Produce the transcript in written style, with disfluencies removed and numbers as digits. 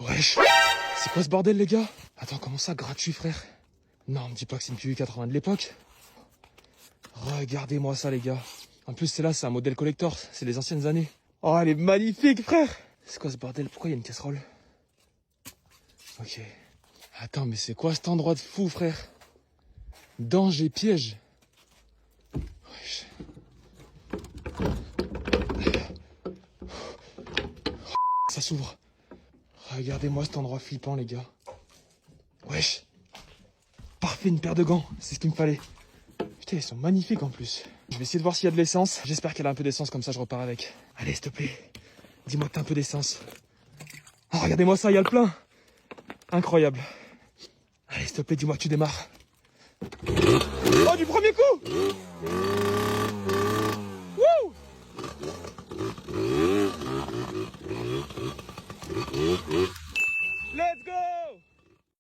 Wesh, c'est quoi ce bordel les gars? Attends, comment ça gratuit frère? Non, me dis pas que c'est une Piwi 80 de l'époque. Regardez-moi ça les gars. En plus c'est là, c'est un modèle collector, c'est les anciennes années. Oh elle est magnifique frère. C'est quoi ce bordel? Pourquoi il y a une casserole? Ok. Attends, mais c'est quoi cet endroit de fou frère? Danger piège. Wesh. Ça s'ouvre. Regardez-moi cet endroit flippant les gars. Wesh. Parfait, une paire de gants, c'est ce qu'il me fallait. Putain, ils sont magnifiques en plus. Je vais essayer de voir s'il y a de l'essence. J'espère qu'elle a un peu d'essence, comme ça je repars avec. Allez, s'il te plaît, dis-moi que t'as un peu d'essence. Oh, regardez-moi ça, il y a le plein. Incroyable. Allez, s'il te plaît, dis-moi que tu démarres. Oh, du premier coup. Wouh.